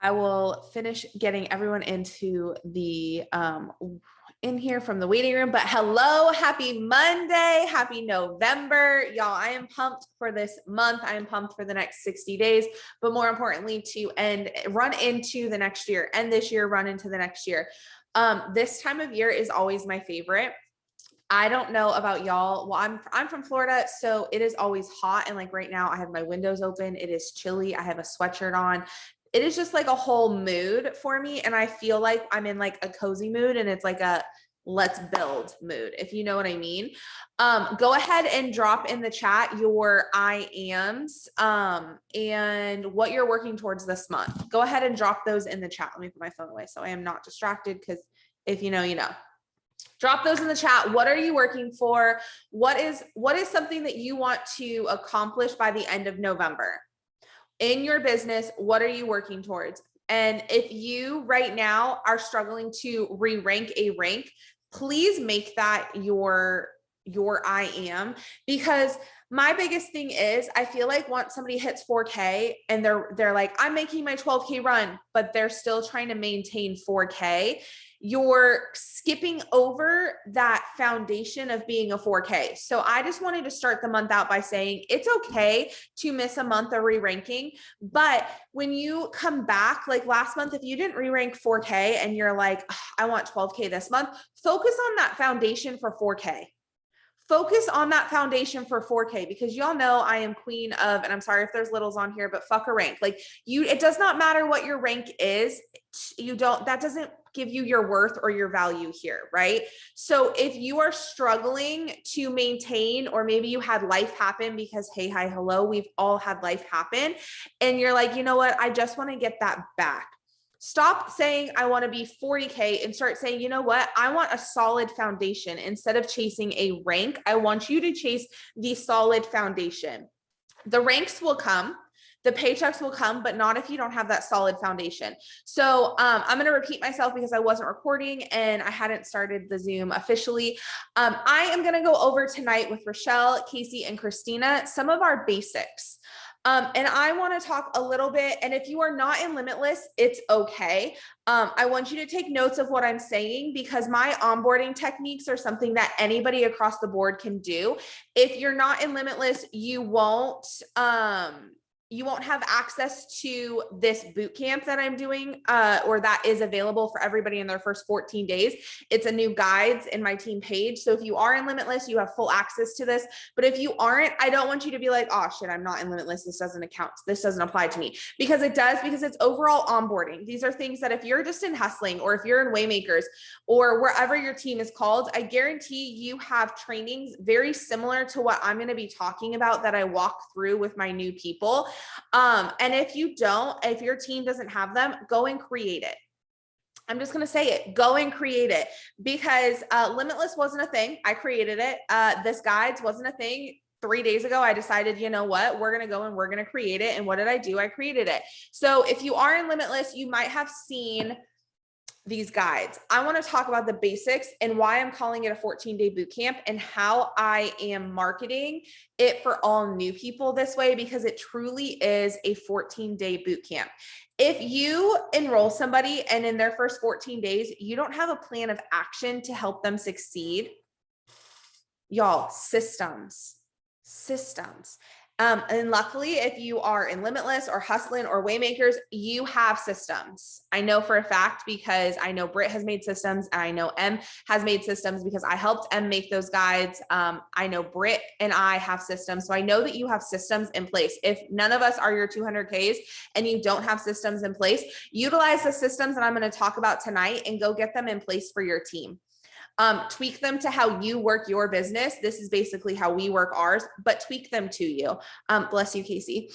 I will finish getting everyone into the in here from the waiting room. But hello, happy Monday, happy November, y'all. I am pumped for this month. I am pumped for the next 60 days, but more importantly, to run into the next year, end this year, run into the next year. This time of year is always my favorite. I don't know about y'all. Well, I'm from Florida, so it is always hot. And like right now, I have my windows open. It is chilly. I have a sweatshirt on. It is just like a whole mood for me. And I feel like I'm in like a cozy mood, and it's like a let's build mood, if you know what I mean. Go ahead and drop in the chat your I ams and what you're working towards this month. Go ahead and drop those in the chat. Let me put my phone away so I am not distracted, because if you know, you know. Drop those in the chat. What are you working for? What is something that you want to accomplish by the end of November? In your business, what are you working towards? And if you right now are struggling to re-rank a rank, please make that your I am, because my biggest thing is I feel like once somebody hits 4K and they're like, I'm making my 12K run, but they're still trying to maintain 4K, you're skipping over that foundation of being a 4K. So I just wanted to start the month out by saying it's okay to miss a month of re-ranking. But when you come back, like last month, if you didn't re-rank 4K and you're like, I want 12K this month, focus on that foundation for 4K. Focus on that foundation for 4K, because y'all know I am queen of, and I'm sorry if there's littles on here, but fuck a rank. Like it does not matter what your rank is. That doesn't give you your worth or your value here, right? So if you are struggling to maintain, or maybe you had life happen, because hey, hi, hello, we've all had life happen, and you're like, you know what? I just want to get that back. Stop saying I want to be 40K and start saying, you know what? I want a solid foundation. Instead of chasing a rank, I want you to chase the solid foundation. The ranks will come, the paychecks will come, but not if you don't have that solid foundation. So I'm going to repeat myself because I wasn't recording and I hadn't started the Zoom officially. I am going to go over tonight with Rochelle, Casey, and Christina, some of our basics. And I want to talk a little bit, and if you are not in Limitless, it's okay. I want you to take notes of what I'm saying, because my onboarding techniques are something that anybody across the board can do. If you're not in Limitless, you won't have access to this boot camp that I'm doing, or that is available for everybody in their first 14 days. It's a new guides in my team page. So if you are in Limitless, you have full access to this. But if you aren't, I don't want you to be like, oh shit, I'm not in Limitless. This doesn't account. This doesn't apply to me, because it does, because it's overall onboarding. These are things that if you're just in hustling, or if you're in Waymakers, or wherever your team is called, I guarantee you have trainings very similar to what I'm going to be talking about that I walk through with my new people. And if your team doesn't have them, go and create it. I'm just going to say it, go and create it, because Limitless wasn't a thing. I created it. This guides wasn't a thing. 3 days ago, I decided, you know what, we're going to go and we're going to create it. And what did I do? I created it. So if you are in Limitless, you might have seen these guides. I want to talk about the basics and why I'm calling it a 14-day boot camp, and how I am marketing it for all new people this way, because it truly is a 14-day boot camp. If you enroll somebody and in their first 14 days, you don't have a plan of action to help them succeed, y'all, systems. And luckily, if you are in Limitless or Hustling or Waymakers, you have systems. I know for a fact, because I know Britt has made systems, and I know Em has made systems because I helped Em make those guides. I know Britt and I have systems. So I know that you have systems in place. If none of us are your 200Ks and you don't have systems in place, utilize the systems that I'm going to talk about tonight and go get them in place for your team. Tweak them to how you work your business. This is basically how we work ours, but tweak them to you. Bless you, Casey.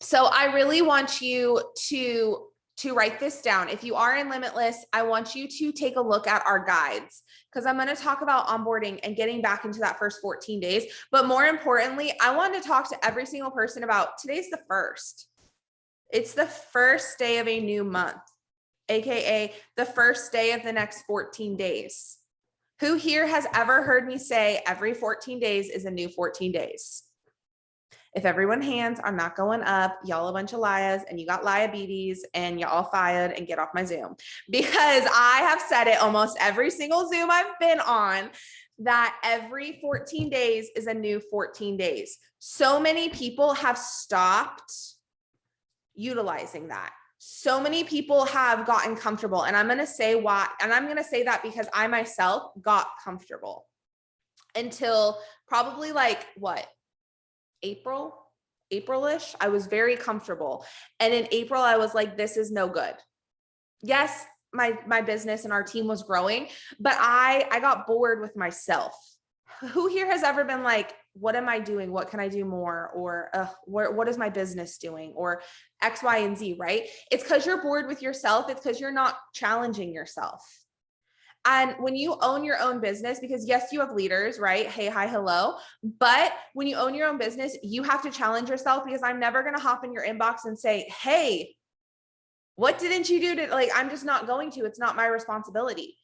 So I really want you to write this down. If you are in Limitless, I want you to take a look at our guides, because I'm going to talk about onboarding and getting back into that first 14 days. But more importantly, I want to talk to every single person about today's the first. It's the first day of a new month, AKA the first day of the next 14 days. Who here has ever heard me say every 14 days is a new 14 days? If everyone hands are not going up, y'all a bunch of liars and you got diabetes and y'all fired and get off my Zoom. Because I have said it almost every single Zoom I've been on, that every 14 days is a new 14 days. So many people have stopped utilizing that. So many people have gotten comfortable, and I'm going to say why. And I'm going to say that because I myself got comfortable until probably like what? April-ish. I was very comfortable. And in April, I was like, this is no good. Yes, my business and our team was growing, but I got bored with myself. Who here has ever been like, what am I doing? What can I do more? Or what is my business doing? Or X, Y, and Z, right? It's because you're bored with yourself. It's because you're not challenging yourself. And when you own your own business, because yes, you have leaders, right? Hey, hi, hello. But when you own your own business, you have to challenge yourself, because I'm never going to hop in your inbox and say, hey, what didn't you do to, like, I'm just not going to, it's not my responsibility.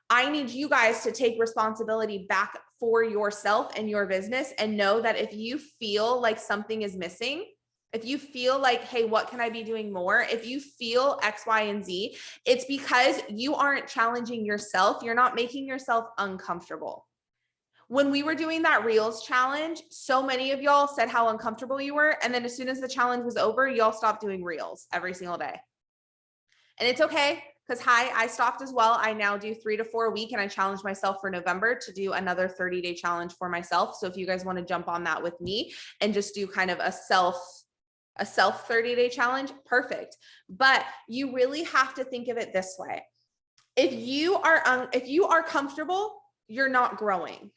I need you guys to take responsibility back for yourself and your business, and know that if you feel like something is missing, if you feel like, hey, what can I be doing more? If you feel X, Y, and Z, it's because you aren't challenging yourself. You're not making yourself uncomfortable. When we were doing that Reels challenge, so many of y'all said how uncomfortable you were. And then as soon as the challenge was over, y'all stopped doing Reels every single day. And it's okay, because I stopped as well. I now do 3 to 4 a week, and I challenge myself for November to do another 30-day challenge for myself. So if you guys want to jump on that with me and just do kind of a self 30-day challenge, perfect. But you really have to think of it this way. If you are comfortable, you're not growing.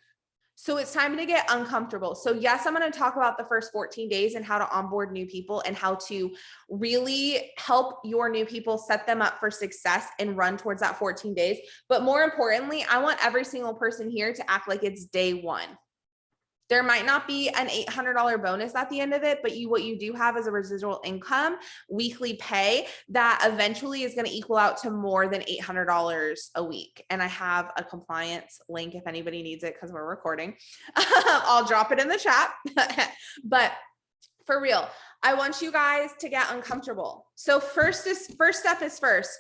So it's time to get uncomfortable. So yes, I'm going to talk about the first 14 days and how to onboard new people and how to really help your new people, set them up for success and run towards that 14 days. But more importantly, I want every single person here to act like it's day one. There might not be an $800 bonus at the end of it, but what you do have is a residual income, weekly pay that eventually is going to equal out to more than $800 a week. And I have a compliance link if anybody needs it, because we're recording. I'll drop it in the chat. But for real, I want you guys to get uncomfortable. So first step is first.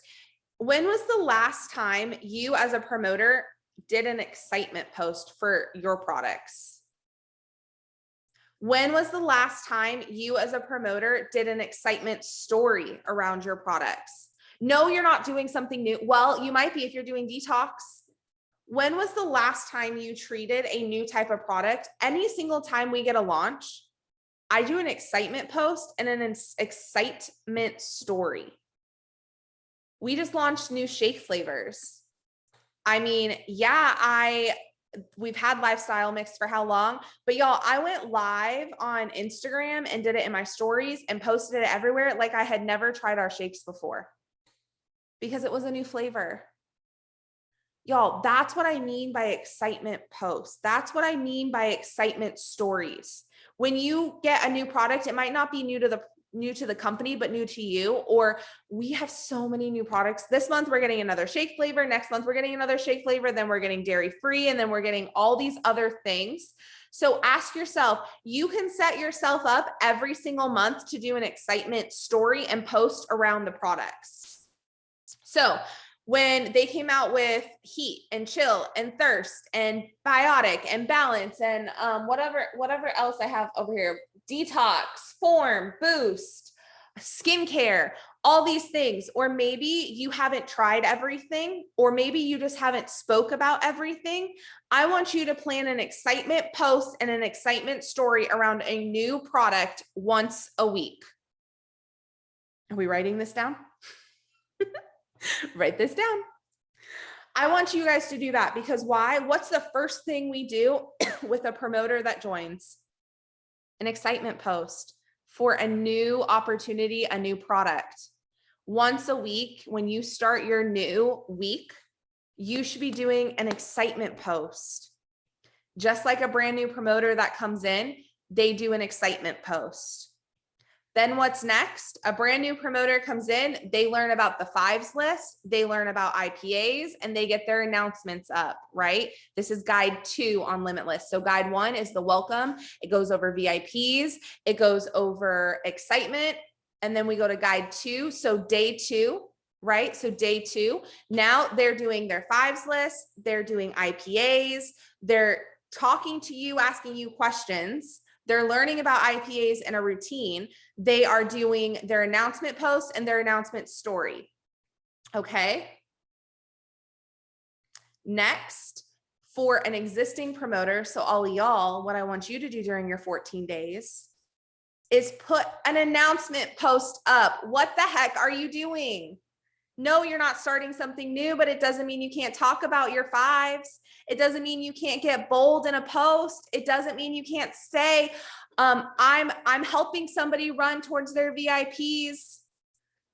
When was the last time you as a promoter did an excitement post for your products? When was the last time you as a promoter did an excitement story around your products? No, you're not doing something new. Well, you might be if you're doing detox. When was the last time you treated a new type of product? Any single time we get a launch, I do an excitement post and an excitement story. We just launched new shake flavors. I mean, yeah, we've had lifestyle mix for how long, but y'all, I went live on Instagram and did it in my stories and posted it everywhere like I had never tried our shakes before, because it was a new flavor. Y'all, that's what I mean by excitement posts. That's what I mean by excitement stories. When you get a new product, it might not be new to the company, but new to you. Or we have so many new products. This month, we're getting another shake flavor. Next month, we're getting another shake flavor. Then we're getting dairy free. And then we're getting all these other things. So ask yourself, you can set yourself up every single month to do an excitement story and post around the products. So when they came out with heat and chill and thirst and biotic and balance and whatever else I have over here, detox, form, boost, skincare, all these things, or maybe you haven't tried everything, or maybe you just haven't spoke about everything. I want you to plan an excitement post and an excitement story around a new product once a week. Are we writing this down? Write this down. I want you guys to do that, because why? What's the first thing we do with a promoter that joins? An excitement post for a new opportunity, a new product. Once a week, when you start your new week, you should be doing an excitement post. Just like a brand new promoter that comes in, they do an excitement post. Then what's next? A brand new promoter comes in, they learn about the fives list, they learn about IPAs, and they get their announcements up, right? This is guide 2 on Limitless. So guide 1 is the welcome. It goes over VIPs, it goes over excitement, and then we go to guide 2. So day 2, right? So day 2, now they're doing their fives list, they're doing IPAs, they're talking to you, asking you questions. They're learning about IPAs in a routine. They are doing their announcement post and their announcement story. Okay. Next, for an existing promoter, so all of y'all, what I want you to do during your 14 days is put an announcement post up. What the heck are you doing? No, you're not starting something new, but it doesn't mean you can't talk about your fives. It doesn't mean you can't get bold in a post. It doesn't mean you can't say, I'm helping somebody run towards their VIPs.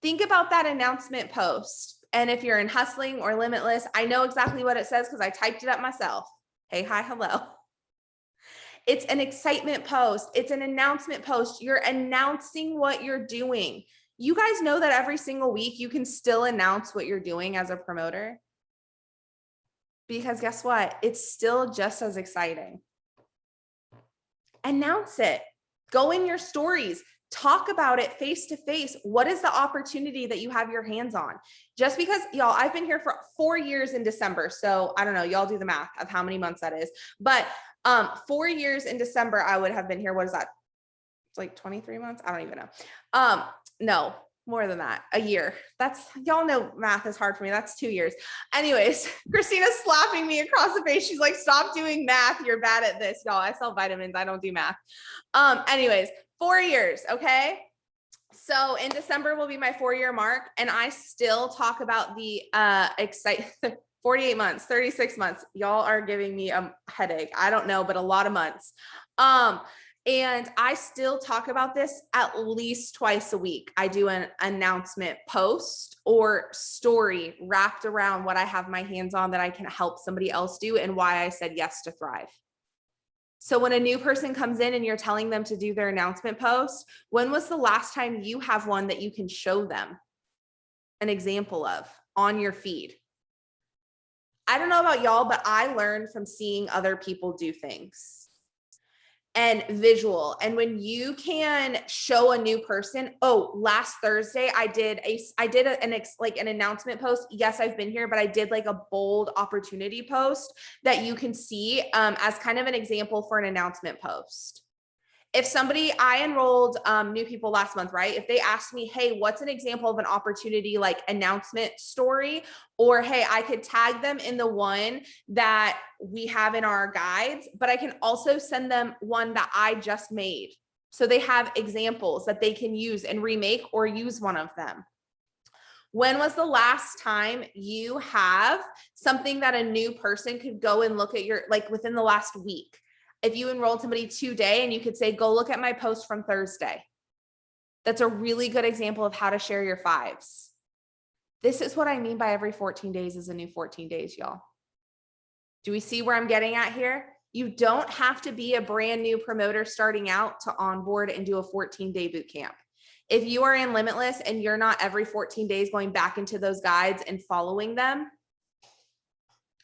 Think about that announcement post. And if you're in Hustling or Limitless, I know exactly what it says because I typed it up myself. Hey, hi, hello. It's an excitement post. It's an announcement post. You're announcing what you're doing. You guys know that every single week you can still announce what you're doing as a promoter. Because guess what? It's still just as exciting. Announce it. Go in your stories. Talk about it face to face. What is the opportunity that you have your hands on? Just because, y'all, I've been here for 4 years in December. So I don't know, y'all do the math of how many months that is. But 4 years in December, I would have been here. What is that? It's like 23 months. I don't even know. No, more than that, a year. That's, y'all know math is hard for me. That's 2 years. Anyways, Christina's slapping me across the face. She's like, stop doing math. You're bad at this. Y'all, I sell vitamins. I don't do math. Anyways, 4 years. Okay. So in December will be my 4-year mark. And I still talk about the, 48 months, 36 months. Y'all are giving me a headache. I don't know, but a lot of months. And I still talk about this at least twice a week. I do an announcement post or story wrapped around what I have my hands on that I can help somebody else do and why I said yes to Thrive. So when a new person comes in and you're telling them to do their announcement post, when was the last time you have one that you can show them an example of on your feed? I don't know about y'all, but I learned from seeing other people do things. And visual. And when you can show a new person, last Thursday, I did an announcement post. Yes, I've been here, but I did like a bold opportunity post that you can see as kind of an example for an announcement post. If somebody, I enrolled new people last month, right? If they asked me, hey, what's an example of an opportunity like announcement story? Or, hey, I could tag them in the one that we have in our guides, but I can also send them one that I just made. So they have examples that they can use and remake or use one of them. When was the last time you have something that a new person could go and look at your, like within the last week? If you enrolled somebody today and you could say, go look at my post from Thursday. That's a really good example of how to share your fives. This is what I mean by every 14 days is a new 14 days, y'all. Do we see where I'm getting at here? You don't have to be a brand new promoter starting out to onboard and do a 14-day boot camp. If you are in Limitless and you're not every 14 days going back into those guides and following them,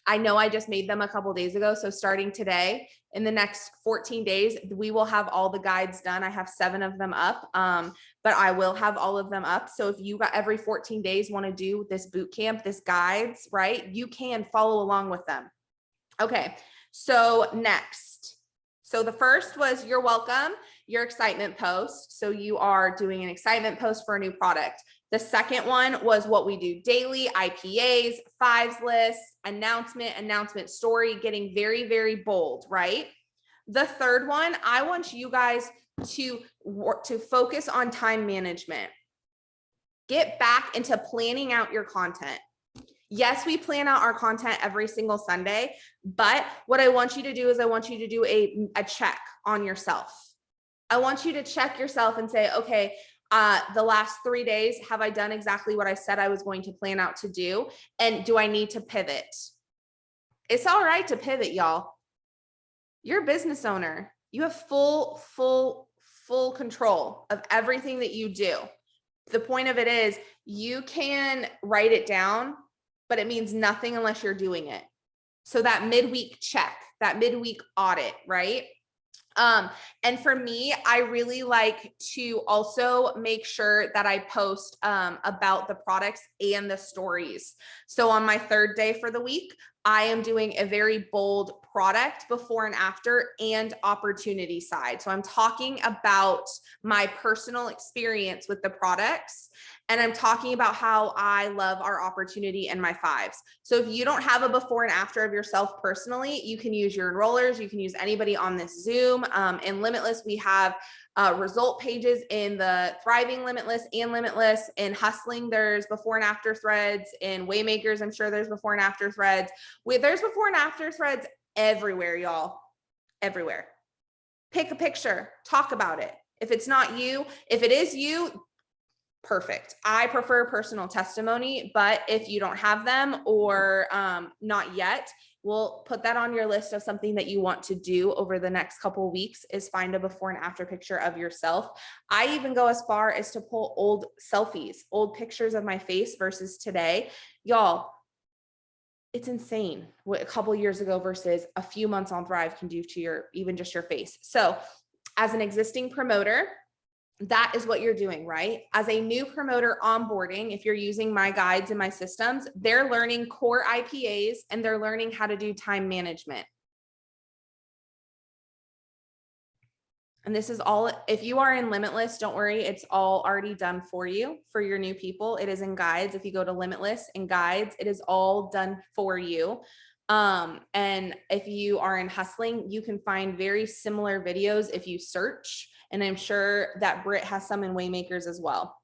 I know I just made them a couple days ago. So starting today, in the next 14 days, we will have all the guides done. I have 7 of them up, but I will have all of them up. So if you got every 14 days want to do this boot camp, this guides, right? You can follow along with them. Okay. So next. So the first was you're welcome, your excitement post. So you are doing an excitement post for a new product. The second one was what we do daily, IPAs, fives list, announcement story, getting very, very bold, right? The third one, I want you guys to focus on time management. Get back into planning out your content. Yes, we plan out our content every single Sunday, but what I want you to do is I want you to do a check on yourself. I want you to check yourself and say, okay, the last 3 days, have I done exactly what I said I was going to plan out to do? And do I need to pivot? It's all right to pivot, y'all. You're a business owner. You have full full control of everything that you do. The point of it is you can write it down, but it means nothing unless you're doing it. So that midweek check, that midweek audit, right? And for me, I really like to also make sure that I post about the products and the stories. So on my third day for the week, I am doing a very bold product before and after and opportunity side. So I'm talking about my personal experience with the products, and I'm talking about how I love our opportunity and my fives. So if you don't have a before and after of yourself personally, you can use your enrollers. You can use anybody on this Zoom. In Limitless, we have result pages in the Thriving Limitless and Limitless. In Hustling, there's before and after threads. In Waymakers, I'm sure there's before and after threads. There's before and after threads everywhere, y'all. Everywhere. Pick a picture, talk about it. If it's not you, if it is you, perfect. I prefer personal testimony, but if you don't have them or not yet, we'll put that on your list of something that you want to do over the next couple of weeks is find a before and after picture of yourself. I even go as far as to pull old selfies, old pictures of my face versus today. Y'all, it's insane what a couple of years ago versus a few months on Thrive can do to your, even just your face. So as an existing promoter, that is what you're doing, right? As a new promoter onboarding, if you're using my guides and my systems, they're learning core IPAs and they're learning how to do time management. And this is all, if you are in Limitless, don't worry, it's all already done for you, for your new people. It is in guides. If you go to Limitless and guides, it is all done for you. And if you are in Hustling, you can find very similar videos if you search. And I'm sure that Britt has some in Waymakers as well.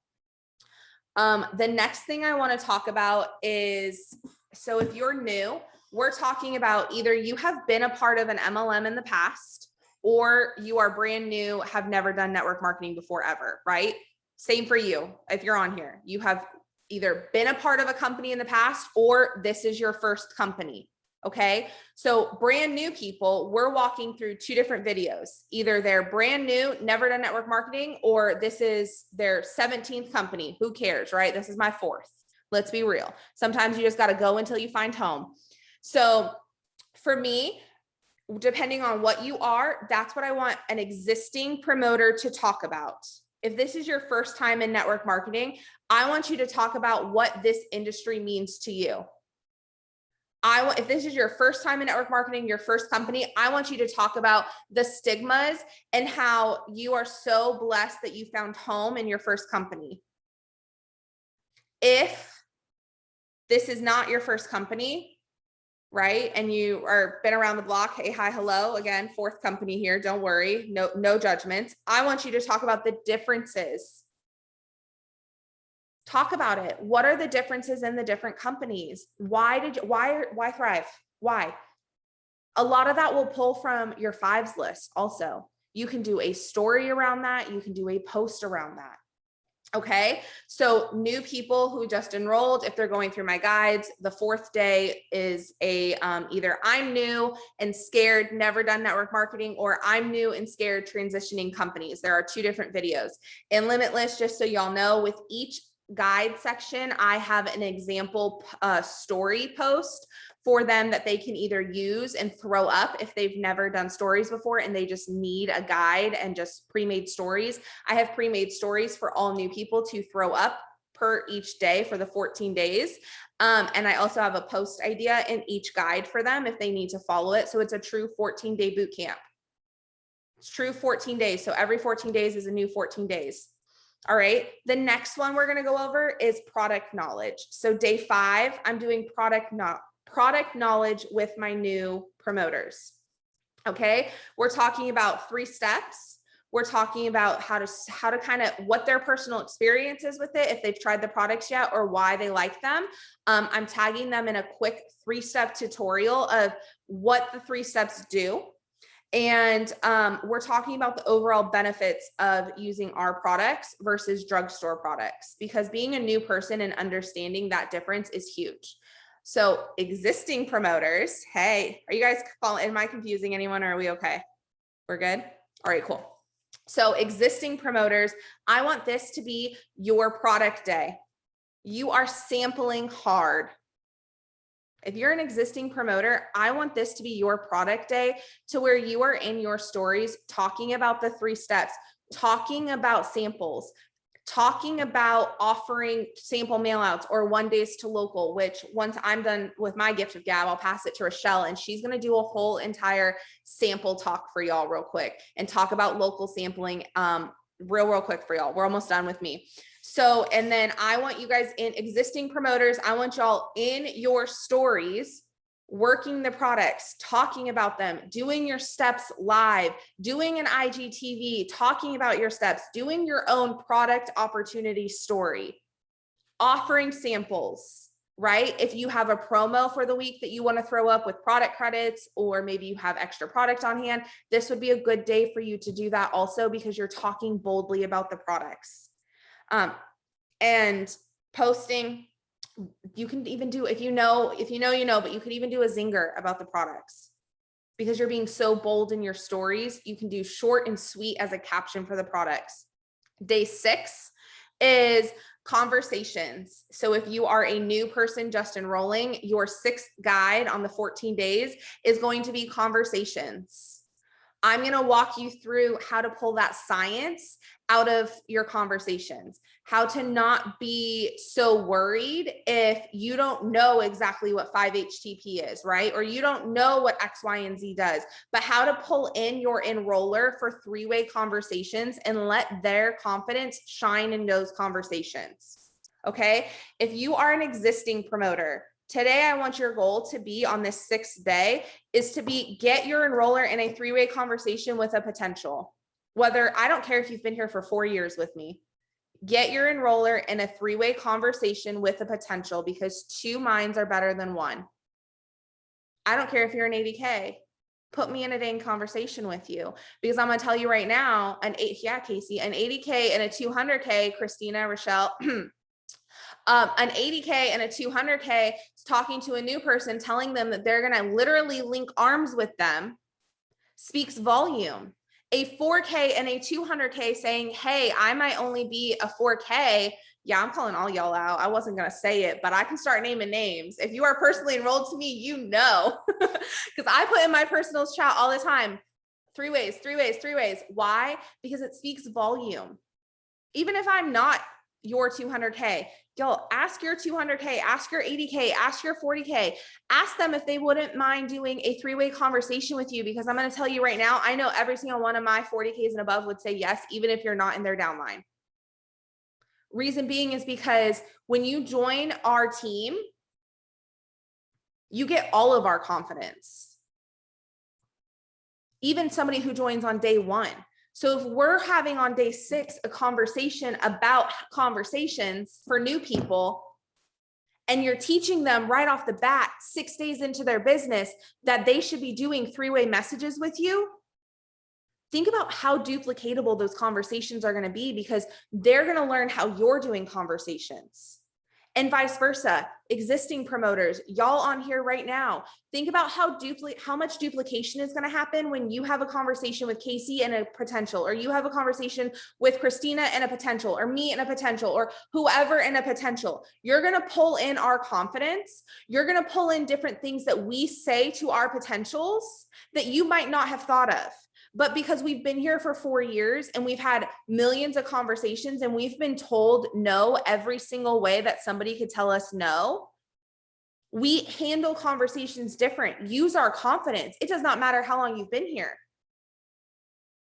The next thing I want to talk about is, so if you're new, we're talking about either you have been a part of an MLM in the past, or you are brand new, have never done network marketing before ever, right? Same for you. If you're on here, you have either been a part of a company in the past, or this is your first company. Okay. So brand new people, we're walking through two different videos. Either they're brand new, never done network marketing, or this is their 17th company. Who cares, right? This is my fourth. Let's be real. Sometimes you just got to go until you find home. So for me, depending on what you are, that's what I want an existing promoter to talk about. If this is your first time in network marketing, I want you to talk about what this industry means to you. If this is your first time in network marketing, your first company, I want you to talk about the stigmas and how you are so blessed that you found home in your first company. If this is not your first company, right, and you are been around the block, hey, hi, hello, again, fourth company here, don't worry, no judgments. I want you to talk about the differences. Talk about it. What are the differences in the different companies? Why Thrive? Why? A lot of that will pull from your fives list also. You can do a story around that. You can do a post around that. Okay. So new people who just enrolled, if they're going through my guides, the fourth day is either I'm new and scared, never done network marketing, or I'm new and scared transitioning companies. There are two different videos. In Limitless, just so y'all know, with each guide section, I have an example story post for them that they can either use and throw up if they've never done stories before and they just need a guide and just pre-made stories. I have pre-made stories for all new people to throw up per each day for the 14 days. And I also have a post idea in each guide for them if they need to follow it. So it's a true 14-day boot camp. It's true 14 days. So every 14 days is a new 14 days. All right. The next one we're going to go over is product knowledge. So day 5, I'm doing product knowledge with my new promoters. Okay. We're talking about 3 steps. We're talking about how to kind of what their personal experience is with it, if they've tried the products yet or why they like them. I'm tagging them in a quick 3-step tutorial of what the 3 steps do. And we're talking about the overall benefits of using our products versus drugstore products, because being a new person and understanding that difference is huge. So existing promoters, hey, are you guys following? Am I confusing anyone or are we okay? We're good? All right, cool. So existing promoters, I want this to be your product day. You are sampling hard. If you're an existing promoter, I want this to be your product day, to where you are in your stories talking about the 3 steps, talking about samples, talking about offering sample mailouts or 1 days to local, which once I'm done with my gift of gab, I'll pass it to Rochelle and she's going to do a whole entire sample talk for y'all real quick and talk about local sampling real quick for y'all. We're almost done with me. So, and then I want you guys in existing promoters, I want y'all in your stories, working the products, talking about them, doing your steps live, doing an IGTV, talking about your steps, doing your own product opportunity story, offering samples, right? If you have a promo for the week that you want to throw up with product credits, or maybe you have extra product on hand, this would be a good day for you to do that also, because you're talking boldly about the products. And posting, you can even do, if you know, but you could even do a zinger about the products, because you're being so bold in your stories. You can do short and sweet as a caption for the products. Day 6 is conversations. So if you are a new person just enrolling, your 6th guide on the 14 days is going to be conversations. I'm going to walk you through how to pull that science out of your conversations, how to not be so worried if you don't know exactly what 5-HTP is, right? Or you don't know what X, Y, and Z does, but how to pull in your enroller for 3-way conversations and let their confidence shine in those conversations. Okay. If you are an existing promoter, today, I want your goal to be on this 6th day is to get your enroller in a 3-way conversation with a potential. Whether, I don't care if you've been here for 4 years with me, get your enroller in a 3-way conversation with a potential, because 2 minds are better than 1. I don't care if you're an 80K, put me in a dang conversation with you, because I'm going to tell you right now, Casey, an 80K and a 200K, Christina, Rochelle, an 80K and a 200K talking to a new person, telling them that they're going to literally link arms with them, speaks volume. A 4K and a 200K saying, hey, I might only be a 4K. Yeah, I'm calling all y'all out. I wasn't going to say it, but I can start naming names. If you are personally enrolled to me, you know, because I put in my personal chat all the time, 3 ways, 3 ways, 3 ways. Why? Because it speaks volume. Even if I'm not your 200K, y'all ask your 200K, ask your 80K, ask your 40K, ask them if they wouldn't mind doing a 3-way conversation with you, because I'm going to tell you right now, I know every single one of my 40Ks and above would say yes, even if you're not in their downline. Reason being is because when you join our team, you get all of our confidence. Even somebody who joins on day 1. So if we're having on day 6 a conversation about conversations for new people, and you're teaching them right off the bat, 6 days into their business, that they should be doing 3-way messages with you, think about how duplicatable those conversations are going to be, because they're going to learn how you're doing conversations. And vice versa, existing promoters, y'all on here right now, think about how much duplication is going to happen when you have a conversation with Casey and a potential, or you have a conversation with Christina and a potential, or me and a potential, or whoever and a potential. You're going to pull in our confidence. You're going to pull in different things that we say to our potentials that you might not have thought of. But because we've been here for 4 years and we've had millions of conversations and we've been told no every single way that somebody could tell us no, we handle conversations different. Use our confidence. It does not matter how long you've been here.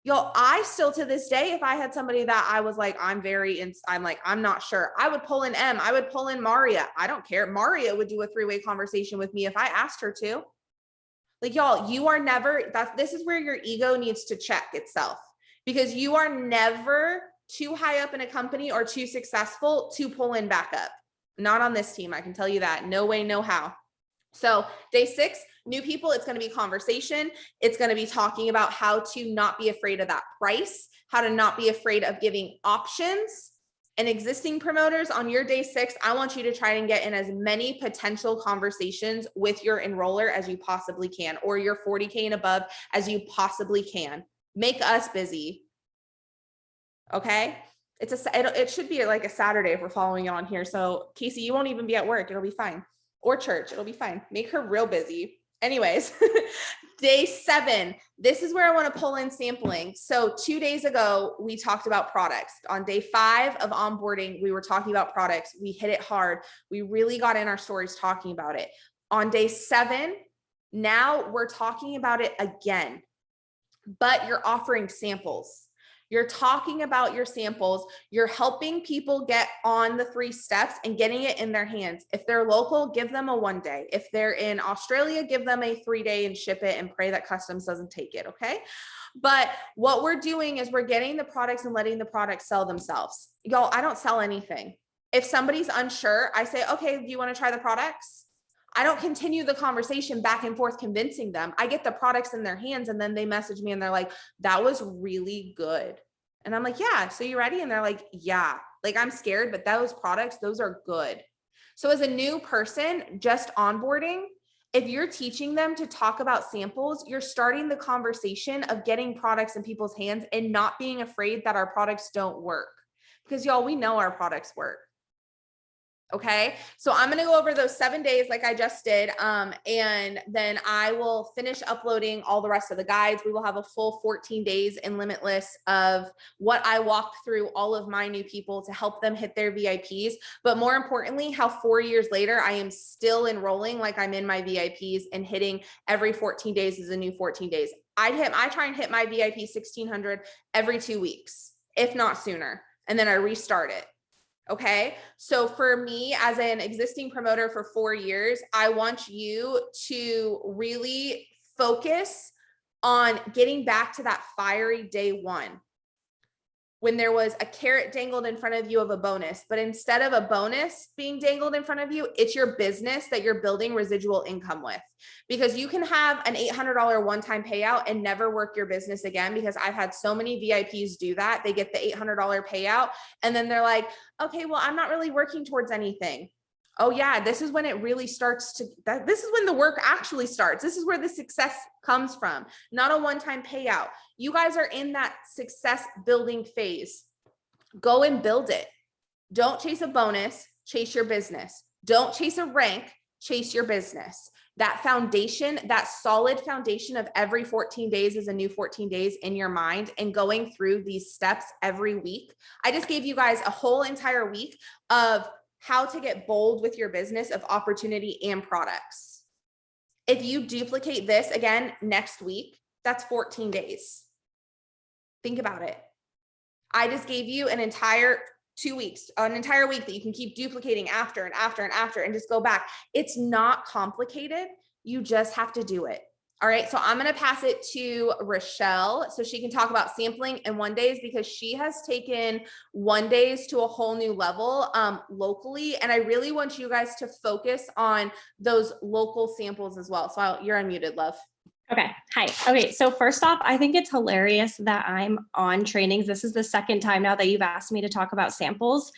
Y'all, I still to this day, if I had somebody that I was like, I'm not sure, I would pull in I would pull in Maria. I don't care. Maria would do a 3-way conversation with me if I asked her to. Like, y'all, you are never, this is where your ego needs to check itself, because you are never too high up in a company or too successful to pull in backup. Not on this team. I can tell you that. No way, no how. So day 6, new people, it's going to be conversation. It's going to be talking about how to not be afraid of that price, how to not be afraid of giving options. And existing promoters, on your day 6, I want you to try and get in as many potential conversations with your enroller as you possibly can, or your 40K and above as you possibly can. Make us busy. Okay. It should be like a Saturday if we're following it on here. So Casey, you won't even be at work. It'll be fine. Or church. It'll be fine. Make her real busy. Anyways, day 7, this is where I want to pull in sampling. So 2 days ago, we talked about products. On day 5 of onboarding, we were talking about products. We hit it hard. We really got in our stories talking about it. On day 7, now we're talking about it again, but you're offering samples. You're talking about your samples. You're helping people get on the 3 steps and getting it in their hands. If they're local, give them a 1 day. If they're in Australia, give them a 3 day and ship it and pray that customs doesn't take it. Okay. But what we're doing is we're getting the products and letting the products sell themselves. Y'all, I don't sell anything. If somebody's unsure, I say, okay, do you want to try the products? I don't continue the conversation back and forth convincing them. I get the products in their hands and then they message me and they're like, that was really good. And I'm like, yeah, so you ready? And they're like, yeah, like I'm scared, but those products, those are good. So as a new person just onboarding, if you're teaching them to talk about samples, you're starting the conversation of getting products in people's hands and not being afraid that our products don't work. Because y'all, we know our products work. Okay. So I'm going to go over those 7 days like I just did. And then I will finish uploading all the rest of the guides. We will have a full 14 days in Limitless of what I walked through all of my new people to help them hit their VIPs. But more importantly, how 4 years later, I am still enrolling like I'm in my VIPs and hitting every 14 days is a new 14 days. I try and hit my VIP 1600 every 2 weeks, if not sooner. And then I restart it. Okay. So for me as an existing promoter for 4 years, I want you to really focus on getting back to that fiery day 1 when there was a carrot dangled in front of you of a bonus, but instead of a bonus being dangled in front of you, it's your business that you're building residual income with. Because you can have an $800 one-time payout and never work your business again, because I've had so many VIPs do that. They get the $800 payout and then they're like, okay, well, I'm not really working towards anything. Oh yeah, this is when it really starts to, this is when the work actually starts. This is where the success comes from, not a one-time payout. You guys are in that success building phase. Go and build it. Don't chase a bonus, chase your business. Don't chase a rank, chase your business. That foundation, that solid foundation of every 14 days is a new 14 days in your mind and going through these steps every week. I just gave you guys a whole entire week of how to get bold with your business of opportunity and products. If you duplicate this again next week, that's 14 days. Think about it. I just gave you an entire 2 weeks, an entire week that you can keep duplicating after and after and after and just go back. It's not complicated. You just have to do it. All right. So I'm going to pass it to Rochelle so she can talk about sampling and 1 days, because she has taken 1 days to a whole new level locally. And I really want you guys to focus on those local samples as well. So you're unmuted, love. Okay. Hi. Okay. So first off, I think it's hilarious that I'm on trainings. This is the second time now that you've asked me to talk about samples,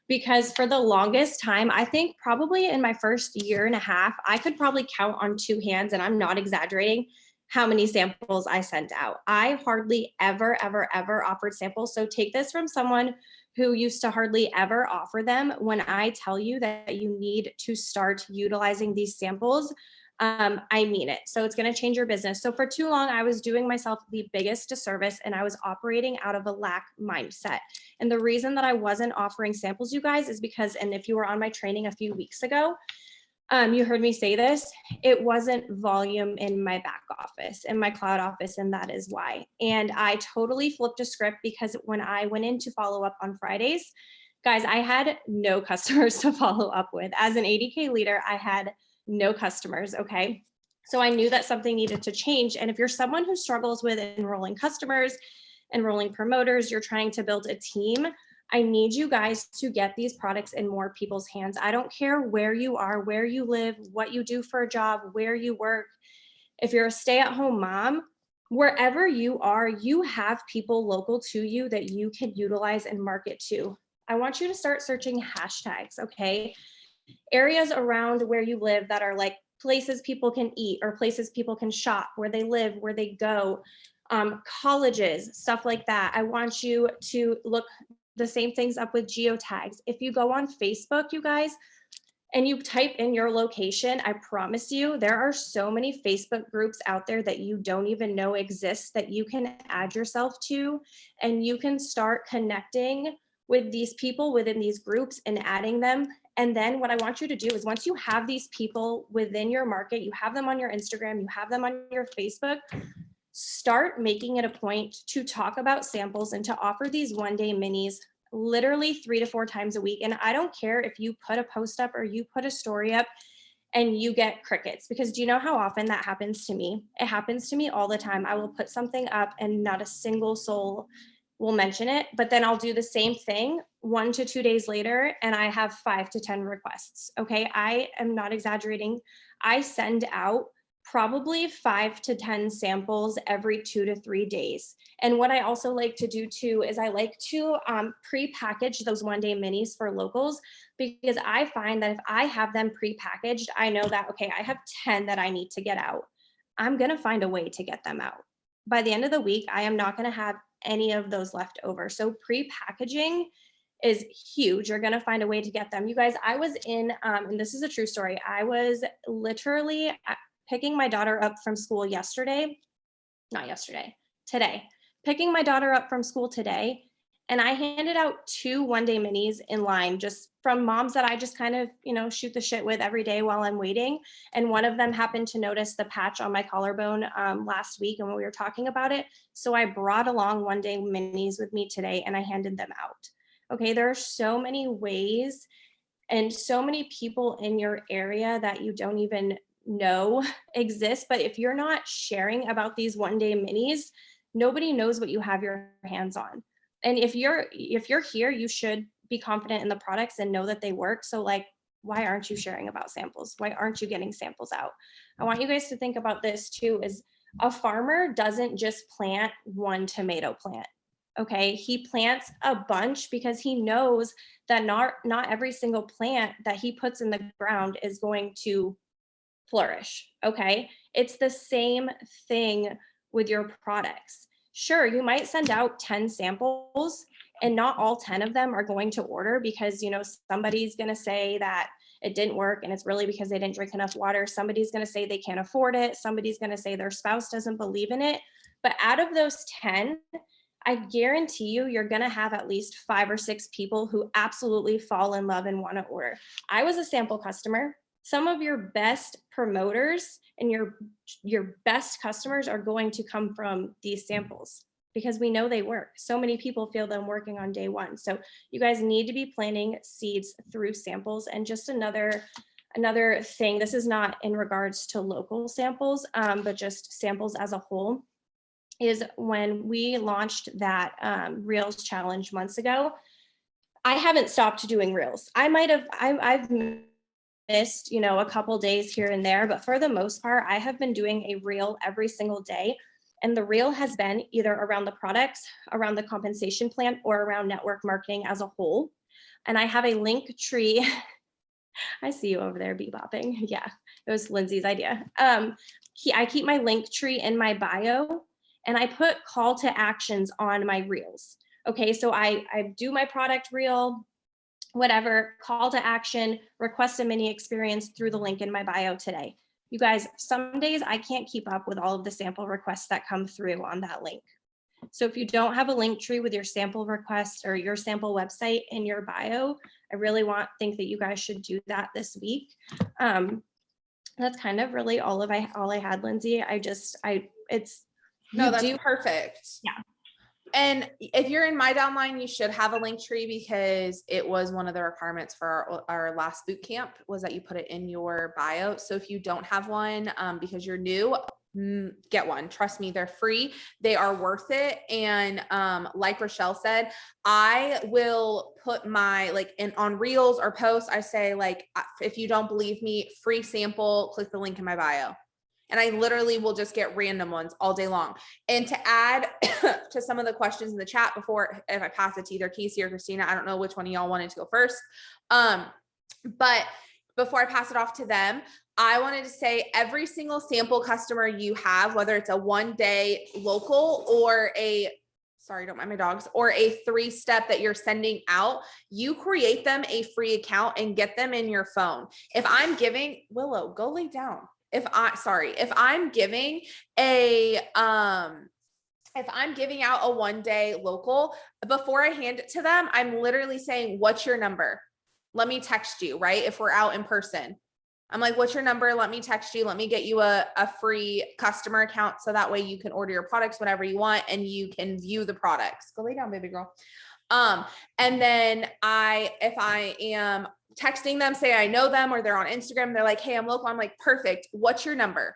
because for the longest time, I think probably in my first year and a half, I could probably count on 2 hands, and I'm not exaggerating, how many samples I sent out. I hardly ever offered samples. So take this from someone who used to hardly ever offer them. When I tell you that you need to start utilizing these samples, I mean it. So it's going to change your business. So for too long, I was doing myself the biggest disservice, and I was operating out of a lack mindset. And the reason that I wasn't offering samples, you guys, is because, and if you were on my training a few weeks ago, you heard me say this, it wasn't volume in my back office, in my cloud office, and that is why. And I totally flipped a script, because when I went in to follow up on Fridays, guys, I had no customers to follow up with. As an 80K leader, I had no customers. Okay. So I knew that something needed to change. And if you're someone who struggles with enrolling customers, enrolling promoters, you're trying to build a team, I need you guys to get these products in more people's hands. I don't care where you are, where you live, what you do for a job, where you work. If you're a stay-at-home mom, wherever you are, you have people local to you that you can utilize and market to. I want you to start searching hashtags. Okay. Areas around where you live that are like places people can eat or places people can shop, where they live, where they go. colleges, stuff like that. I want you to look the same things up with geotags. If you go on Facebook, you guys, and you type in your location, I promise you, there are so many Facebook groups out there that you don't even know exist that you can add yourself to, and you can start connecting with these people within these groups and adding them. And then what I want you to do is once you have these people within your market, you have them on your Instagram, you have them on your Facebook, start making it a point to talk about samples and to offer these one-day minis literally 3 to 4 times a week. And I don't care if you put a post up or you put a story up and you get crickets, because do you know how often that happens to me? It happens to me all the time. I will put something up and not a single soul will mention it, but then I'll do the same thing 1 to 2 days later and I have 5 to 10 requests. Okay, I am not exaggerating. I send out probably 5 to 10 samples every 2 to 3 days. And what I also like to do too is I like to pre-package those one-day minis for locals, because I find that if I have them pre-packaged, I know that, okay, I have 10 that I need to get out. I'm going to find a way to get them out. By the end of the week, I am not going to have any of those left over. So pre-packaging is huge. You're going to find a way to get them. You guys, I was in, and this is a true story. I was literally picking my daughter up from school today, picking my daughter up from school today. And I handed out 2 one-day minis in line, just from moms that I just kind of, shoot the shit with every day while I'm waiting. And one of them happened to notice the patch on my collarbone last week and when we were talking about it. So I brought along one-day minis with me today and I handed them out. Okay, there are so many ways and so many people in your area that you don't even know exist. But if you're not sharing about these one-day minis, nobody knows what you have your hands on. And if you're here, you should be confident in the products and know that they work. So like, why aren't you sharing about samples? Why aren't you getting samples out? I want you guys to think about this too, is a farmer doesn't just plant one tomato plant. Okay, he plants a bunch because he knows that not every single plant that he puts in the ground is going to flourish. Okay, it's the same thing with your products. Sure, you might send out 10 samples and not all 10 of them are going to order because, somebody's going to say that it didn't work and it's really because they didn't drink enough water. Somebody's going to say they can't afford it. Somebody's going to say their spouse doesn't believe in it. But out of those 10, I guarantee you're going to have at least 5 or 6 people who absolutely fall in love and want to order. I was a sample customer. Some of your best promoters and your best customers are going to come from these samples because we know they work. So many people feel them working on day one. So you guys need to be planting seeds through samples. And just another thing, this is not in regards to local samples, but just samples as a whole, is when we launched that Reels challenge months ago, I haven't stopped doing Reels. I've missed, a couple days here and there, but for the most part, I have been doing a reel every single day. And the reel has been either around the products, around the compensation plan, or around network marketing as a whole. And I have a link tree. I see you over there bebopping. Yeah, it was Lindsay's idea. I keep my link tree in my bio and I put call to actions on my reels. Okay, so I do my product reel, whatever, call to action, request a mini experience through the link in my bio today. You guys, some days I can't keep up with all of the sample requests that come through on that link. So if you don't have a link tree with your sample request or your sample website in your bio, I really think that you guys should do that this week. That's kind of really all I had, Lindsay. That's perfect. Yeah. And if you're in my downline, you should have a link tree because it was one of the requirements for our last boot camp was that you put it in your bio. So if you don't have one, because you're new, get one. Trust me, they're free. They are worth it. And like Rochelle said, I will put my on reels or posts, I say if you don't believe me, free sample, click the link in my bio. And I literally will just get random ones all day long. And to add to some of the questions in the chat before, if I pass it to either Casey or Christina, I don't know which one of y'all wanted to go first. But before I pass it off to them, I wanted to say every single sample customer you have, whether it's a 1-day local or sorry, don't mind my dogs, or a 3-step that you're sending out, you create them a free account and get them in your phone. If I'm giving, Willow, go lay down. If I'm giving if I'm giving out a 1-day local, before I hand it to them, I'm literally saying, what's your number? Let me text you, right? If we're out in person, I'm like, what's your number? Let me text you. Let me get you a free customer account. So that way you can order your products whenever you want and you can view the products. Go lay down, baby girl. And then if I am texting them, say I know them or they're on Instagram, they're like, hey, I'm local. I'm like, perfect. What's your number?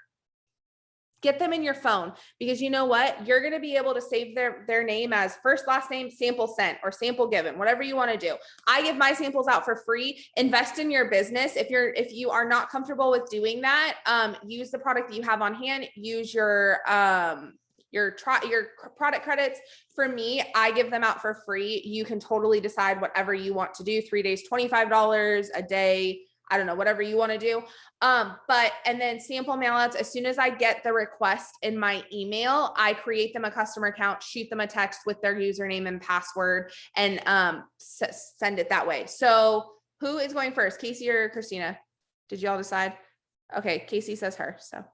Get them in your phone, because you know what? You're going to be able to save their name as first, last name, sample sent, or sample given, whatever you want to do. I give my samples out for free. Invest in your business. If you are not comfortable with doing that, use the product that you have on hand, use your product credits. For me, I give them out for free. You can totally decide whatever you want to do. 3 days, $25 a day. I don't know, whatever you want to do. And then sample mailouts, as soon as I get the request in my email, I create them a customer account, shoot them a text with their username and password, and send it that way. So who is going first, Casey or Christina? Did you all decide? Okay, Casey says her, so.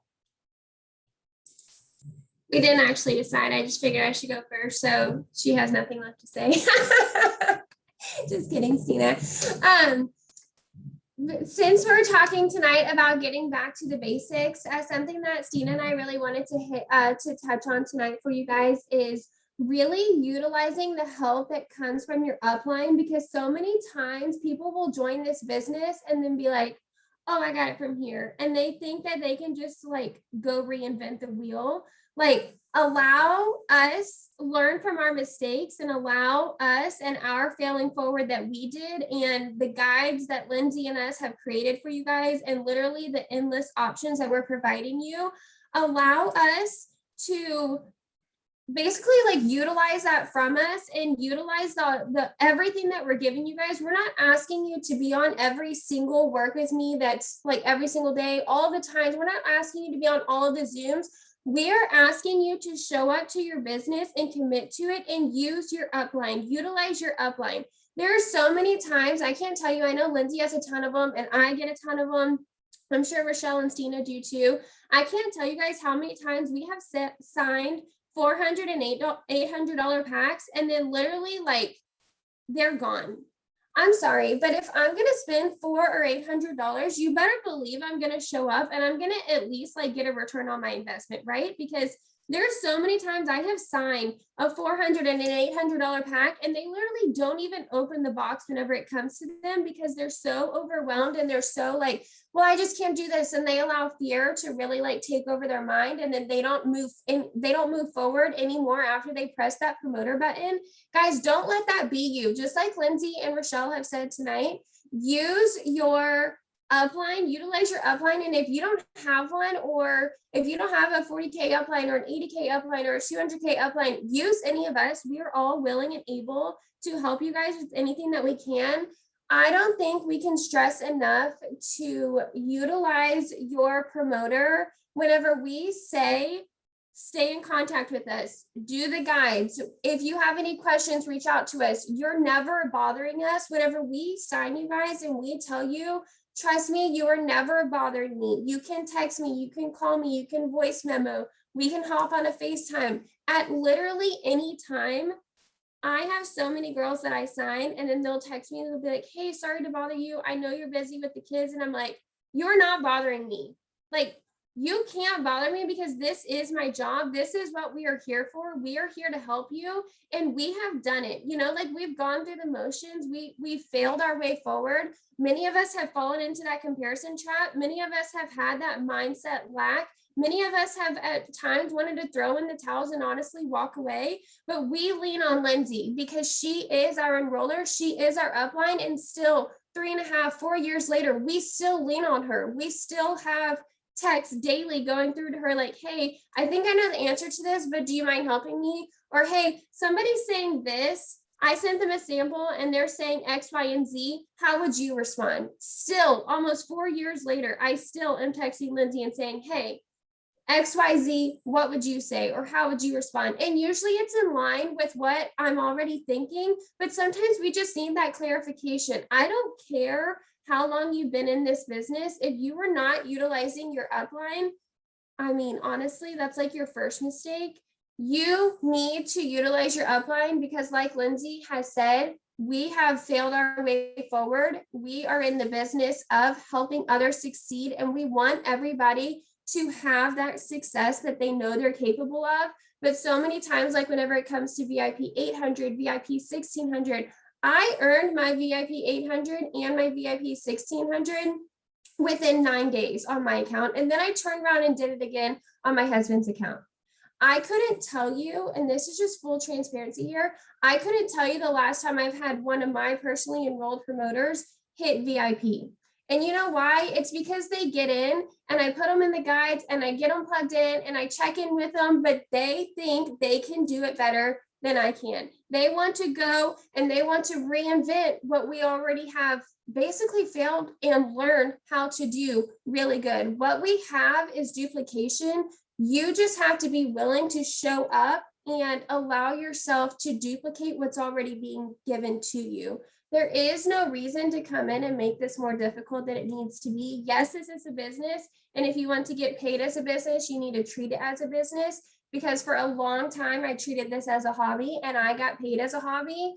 We didn't actually decide. I just figured I should go first, so she has nothing left to say. Just kidding, Stina. Since we're talking tonight about getting back to the basics, something that Stina and I really wanted to touch on tonight for you guys is really utilizing the help that comes from your upline, because so many times people will join this business and then be like, oh, I got it from here. And they think that they can just like go reinvent the wheel. Like, allow us learn from our mistakes and allow us and our failing forward that we did, and the guides that Lindsay and us have created for you guys, and literally the endless options that we're providing you, allow us to basically like utilize that from us and utilize the everything that we're giving you guys. We're not asking you to be on every single work with me that's like every single day, all the times. We're not asking you to be on all of the Zooms. We're asking you to show up to your business and commit to it and use your upline, utilize your upline. There are so many times, I can't tell you, I know Lindsay has a ton of them and I get a ton of them. I'm sure Rochelle and Stina do too. I can't tell you guys how many times we have signed $400 and $800 packs, and then literally like they're gone. I'm sorry, but if I'm going to spend $400 or $800, you better believe I'm going to show up and I'm going to at least like get a return on my investment, right? Because there's so many times I have signed a $400 and an $800 pack and they literally don't even open the box whenever it comes to them, because they're so overwhelmed and they're so like, well, I just can't do this. And they allow fear to really like take over their mind. And then they don't move forward anymore after they press that promoter button. Guys, don't let that be you. Just like Lindsay and Rochelle have said tonight, use your upline, utilize your upline. And if you don't have one, or if you don't have a 40K upline or an 80K upline or a 200K upline, use any of us. We are all willing and able to help you guys with anything that we can. I don't think we can stress enough to utilize your promoter. Whenever we say, stay in contact with us, do the guides. If you have any questions, reach out to us. You're never bothering us. Whenever we sign you guys and we tell you, trust me, you are never bothering me. You can text me, you can call me, you can voice memo, we can hop on a FaceTime at literally any time. I have so many girls that I sign and then they'll text me and they'll be like, hey, sorry to bother you. I know you're busy with the kids. And I'm like, you're not bothering me. Like, you can't bother me because this is my job. This is what we are here for. We are here to help you. And we have done it. You know, like we've gone through the motions. We failed our way forward. Many of us have fallen into that comparison trap. Many of us have had that mindset lack. Many of us have at times wanted to throw in the towels and honestly walk away, but we lean on Lindsay because she is our enroller. She is our upline, and still 3.5, 4 years later, we still lean on her. We still have texts daily going through to her like, hey, I think I know the answer to this, but do you mind helping me? Or, hey, somebody's saying this. I sent them a sample and they're saying X, Y, and Z. How would you respond? Still, almost 4 years later, I still am texting Lindsay and saying, hey, XYZ, what would you say? Or how would you respond? And usually it's in line with what I'm already thinking, but sometimes we just need that clarification. I don't care how long you've been in this business. If you were not utilizing your upline, I mean, honestly, that's like your first mistake. You need to utilize your upline because, like Lindsay has said, we have failed our way forward. We are in the business of helping others succeed, and we want everybody to have that success that they know they're capable of. But so many times, like whenever it comes to VIP 800, VIP 1600, I earned my VIP 800 and my VIP 1600 within 9 days on my account. And then I turned around and did it again on my husband's account. I couldn't tell you, and this is just full transparency here, I couldn't tell you the last time I've had one of my personally enrolled promoters hit VIP. And you know why? It's because they get in and I put them in the guides and I get them plugged in and I check in with them, but they think they can do it better than I can. They want to go and they want to reinvent what we already have basically failed and learn how to do really good. What we have is duplication. You just have to be willing to show up and allow yourself to duplicate what's already being given to you. There is no reason to come in and make this more difficult than it needs to be. Yes, this is a business. And if you want to get paid as a business, you need to treat it as a business, because for a long time, I treated this as a hobby and I got paid as a hobby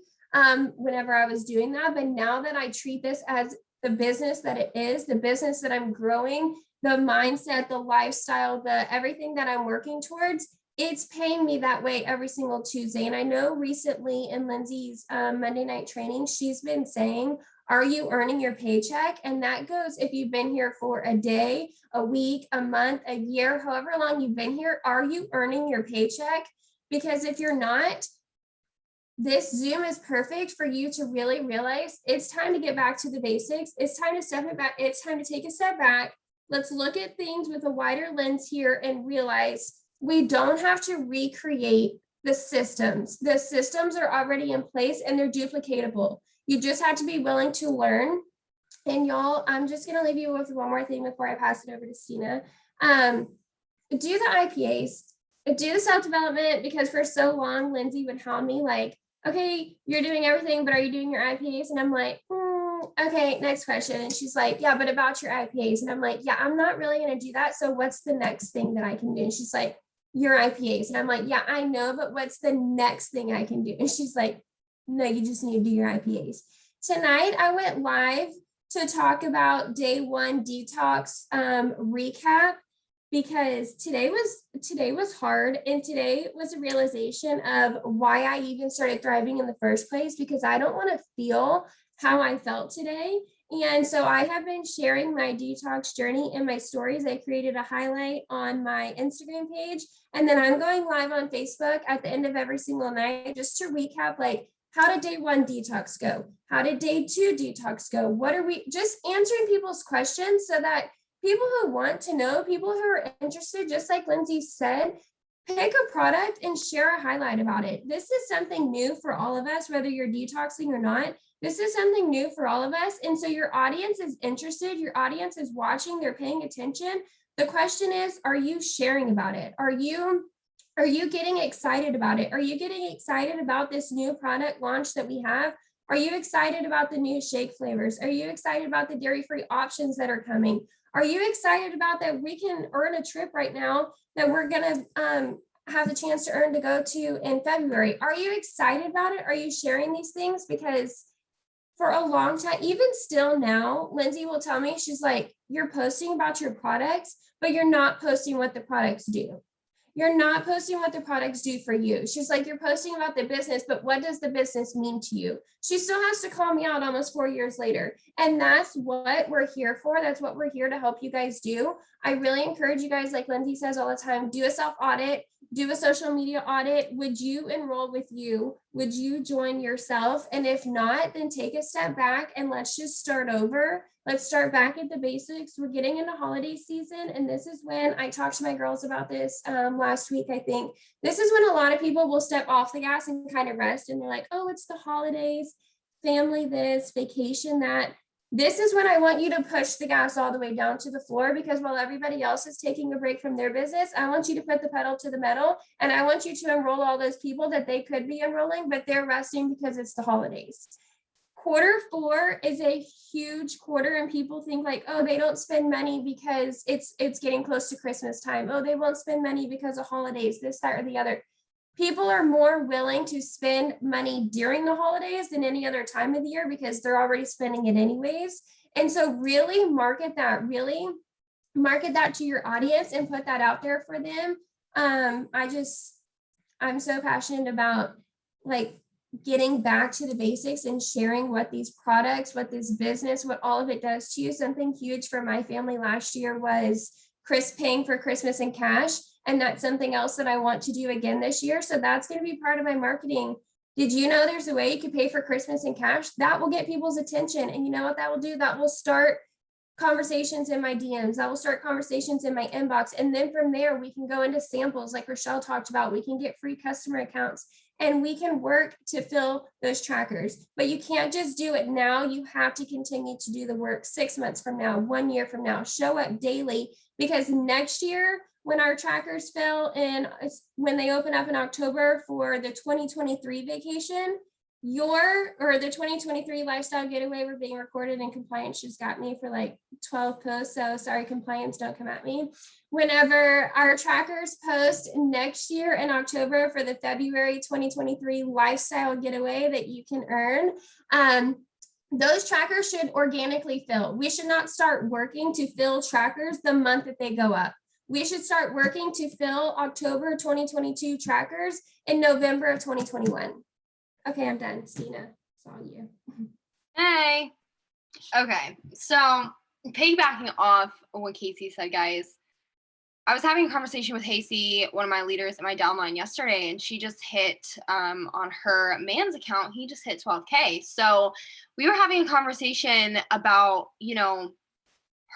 whenever I was doing that. But now that I treat this as the business that it is, the business that I'm growing, the mindset, the lifestyle, the everything that I'm working towards, it's paying me that way every single Tuesday. And I know recently in Lindsay's Monday night training, she's been saying, are you earning your paycheck? And that goes if you've been here for a day, a week, a month, a year, however long you've been here, are you earning your paycheck? Because if you're not, this Zoom is perfect for you to really realize it's time to get back to the basics. It's time to step it back. It's time to take a step back. Let's look at things with a wider lens here and realize we don't have to recreate the systems. The systems are already in place and they're duplicatable. You just have to be willing to learn. And y'all, I'm just going to leave you with one more thing before I pass it over to Stina. Do the IPAs, do the self-development, because for so long, Lindsay would hound me like, okay, you're doing everything, but are you doing your IPAs? And I'm like, okay, next question. And she's like, yeah, but about your IPAs. And I'm like, yeah, I'm not really going to do that. So what's the next thing that I can do? And she's like, your IPAs. And I'm like, yeah, I know, but what's the next thing I can do? And she's like, no, you just need to do your IPAs. Tonight, I went live to talk about day one detox recap, because today was hard. And today was a realization of why I even started thriving in the first place, because I don't want to feel how I felt today. And so I have been sharing my detox journey in my stories. I created a highlight on my Instagram page, and then I'm going live on Facebook at the end of every single night just to recap, like, how did day one detox go? How did day two detox go? What are we just answering people's questions so that people who want to know, people who are interested, just like Lindsay said, pick a product and share a highlight about it. This is something new for all of us, whether you're detoxing or not. This is something new for all of us. And so your audience is interested, your audience is watching, they're paying attention. The question is, are you sharing about it? Are you getting excited about it? Are you getting excited about this new product launch that we have? Are you excited about the new shake flavors? Are you excited about the dairy-free options that are coming? Are you excited about that we can earn a trip right now that we're gonna have the chance to earn to go to in February? Are you excited about it? Are you sharing these things? Because for a long time, even still now, Lindsay will tell me, she's like, you're posting about your products, but you're not posting what the products do. You're not posting what the products do for you. She's like, you're posting about the business, but what does the business mean to you? She still has to call me out almost 4 years later. And that's what we're here for. That's what we're here to help you guys do. I really encourage you guys, like Lindsay says all the time, do a self-audit, do a social media audit. Would you enroll with you? Would you join yourself? And if not, then take a step back and let's just start over. Let's start back at the basics. We're getting into holiday season. And this is when I talked to my girls about this last week, I think. This is when a lot of people will step off the gas and kind of rest. And they're like, oh, it's the holidays, family this, vacation that. This is when I want you to push the gas all the way down to the floor, because while everybody else is taking a break from their business, I want you to put the pedal to the metal, and I want you to enroll all those people that they could be enrolling, but they're resting because it's the holidays. Q4 is a huge quarter, and people think like, oh, they don't spend money because it's getting close to Christmas time. Oh, they won't spend money because of holidays, this, that, or the other. People are more willing to spend money during the holidays than any other time of the year because they're already spending it anyways. And so really market that to your audience and put that out there for them. I'm so passionate about like getting back to the basics and sharing what these products, what this business, what all of it does to you. Something huge for my family last year was paying for Christmas in cash. And that's something else that I want to do again this year. So that's going to be part of my marketing. Did you know there's a way you can pay for Christmas in cash? That will get people's attention. And you know what that will do? That will start conversations in my DMs. That will start conversations in my inbox. And then from there, we can go into samples like Rochelle talked about. We can get free customer accounts and we can work to fill those trackers. But you can't just do it now. You have to continue to do the work 6 months from now, 1 year from now. Show up daily, because next year, when our trackers fill and when they open up in October for the 2023 vacation, the 2023 lifestyle getaway, we're being recorded, and compliance just got me for like 12 posts. So sorry, compliance, don't come at me. Whenever our trackers post next year in October for the February 2023 lifestyle getaway that you can earn, those trackers should organically fill. We should not start working to fill trackers the month that they go up. We should start working to fill October 2022 trackers in November of 2021. Okay, I'm done. Stina, it's all you. Hey. Okay, so piggybacking off what Casey said, guys, I was having a conversation with Hasey, one of my leaders in my downline yesterday, and she just hit on her man's account, he just hit 12K. So we were having a conversation about,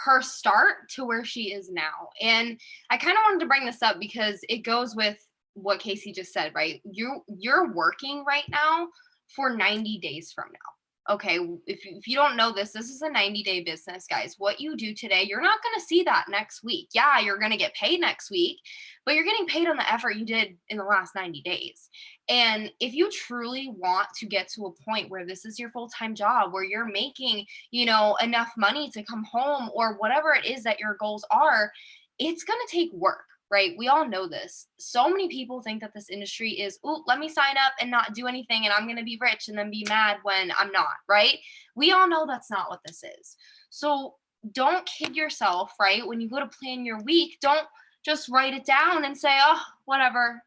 her start to where she is now. And I kind of wanted to bring this up because it goes with what Casey just said, right? You're working right now for 90 days from now. Okay, if you don't know this is a 90-day business, guys. What you do today, you're not going to see that next week. Yeah, you're going to get paid next week, but you're getting paid on the effort you did in the last 90 days. And if you truly want to get to a point where this is your full-time job, where you're making, enough money to come home, or whatever it is that your goals are, it's going to take work. Right? We all know this. So many people think that this industry is, let me sign up and not do anything and I'm going to be rich and then be mad when I'm not, right? We all know that's not what this is. So don't kid yourself, right? When you go to plan your week, don't just write it down and say, oh, whatever,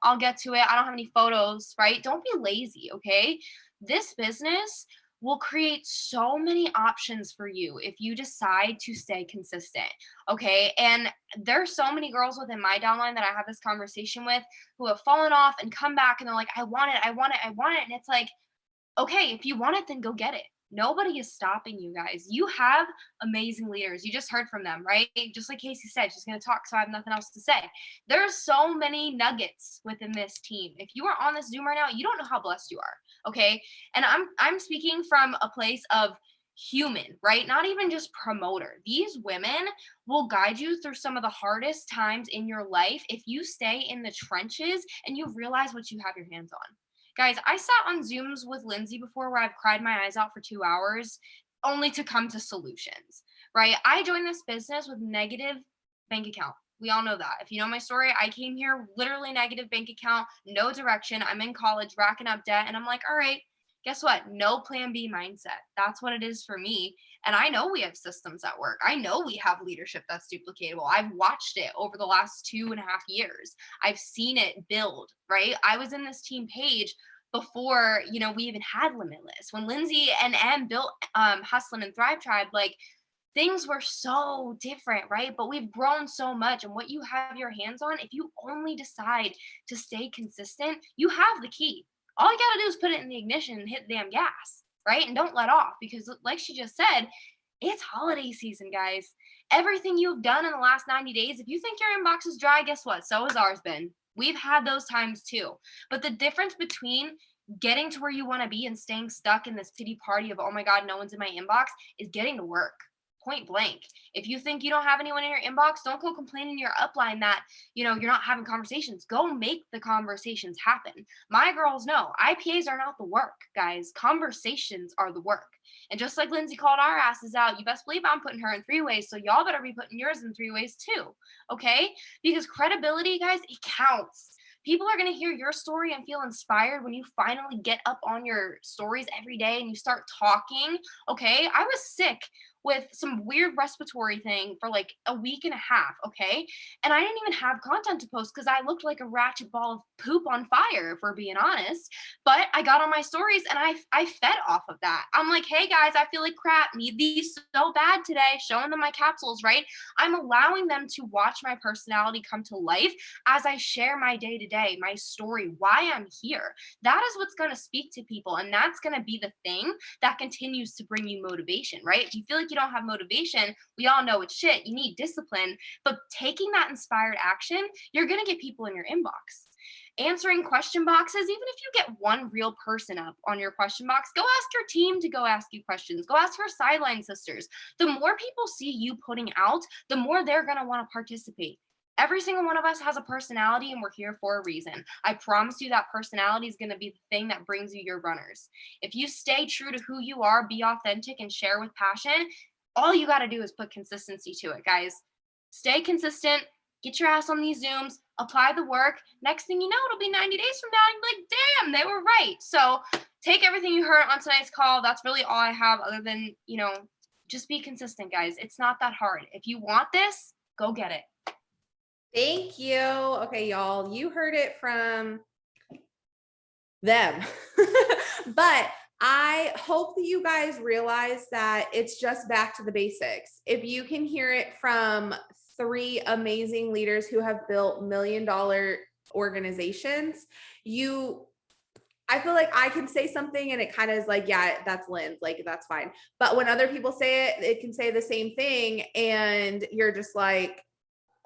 I'll get to it. I don't have any photos, right? Don't be lazy, okay? This business will create so many options for you if you decide to stay consistent. Okay. And there's so many girls within my downline that I have this conversation with who have fallen off and come back and they're like, I want it. And it's like, okay, if you want it, then go get it. Nobody is stopping you guys. You have amazing leaders. You just heard from them, right? Just like Casey said, she's going to talk, so I have nothing else to say. There's so many nuggets within this team. If you are on this Zoom right now, you don't know how blessed you are, okay? And I'm speaking from a place of human, right? Not even just promoter. These women will guide you through some of the hardest times in your life if you stay in the trenches and you realize what you have your hands on. Guys, I sat on Zooms with Lindsay before where I've cried my eyes out for 2 hours only to come to solutions, right? I joined this business with negative bank account. We all know that. If you know my story, I came here literally negative bank account, no direction. I'm in college, racking up debt. And I'm like, all right, guess what? No plan B mindset. That's what it is for me. And I know we have systems that work. I know we have leadership that's duplicatable. I've watched it over the last 2.5 years. I've seen it build, right? I was in this team page before, we even had Limitless. When Lindsay and Em built Hustlin' and Thrive Tribe, like things were so different, right? But we've grown so much. And what you have your hands on, if you only decide to stay consistent, you have the key. All you got to do is put it in the ignition and hit the damn gas, right? And don't let off, because like she just said, it's holiday season, guys. Everything you've done in the last 90 days, if you think your inbox is dry, guess what? So has ours been. We've had those times too. But the difference between getting to where you want to be and staying stuck in this pity party of, oh my God, no one's in my inbox, is getting to work. Point blank. If you think you don't have anyone in your inbox, don't go complaining in your upline that, you're not having conversations. Go make the conversations happen. My girls know IPAs are not the work, guys. Conversations are the work. And just like Lindsay called our asses out, you best believe I'm putting her in 3 ways. So y'all better be putting yours in 3 ways too. Okay? Because credibility, guys, it counts. People are going to hear your story and feel inspired when you finally get up on your stories every day and you start talking. Okay? I was sick with some weird respiratory thing for like a week and a half, okay? And I didn't even have content to post because I looked like a ratchet ball of poop on fire, if we're being honest. But I got on my stories and I fed off of that. I'm like, hey guys, I feel like crap, need these so bad today, showing them my capsules, right? I'm allowing them to watch my personality come to life as I share my day-to-day, my story, why I'm here. That is what's going to speak to people, and that's going to be the thing that continues to bring you motivation, right? If you feel like you don't have motivation, we all know it's shit. You need discipline, but taking that inspired action, you're going to get people in your inbox. Answering question boxes, even if you get one real person up on your question box, go ask your team to go ask you questions. Go ask your sideline sisters. The more people see you putting out, the more they're going to want to participate. Every single one of us has a personality, and we're here for a reason. I promise you that personality is going to be the thing that brings you your runners. If you stay true to who you are, be authentic, and share with passion, all you got to do is put consistency to it, guys. Stay consistent, get your ass on these Zooms, apply the work. Next thing you know, it'll be 90 days from now, and you'll be like, damn, they were right. So take everything you heard on tonight's call. That's really all I have, other than, just be consistent, guys. It's not that hard. If you want this, go get it. Thank you. Okay, y'all, you heard it from them. But I hope that you guys realize that it's just back to the basics. If you can hear it from 3 amazing leaders who have built $1 million organizations, I feel like I can say something and it kind of is like, yeah, that's Lynn's, like, that's fine. But when other people say it, it can say the same thing. And you're just like,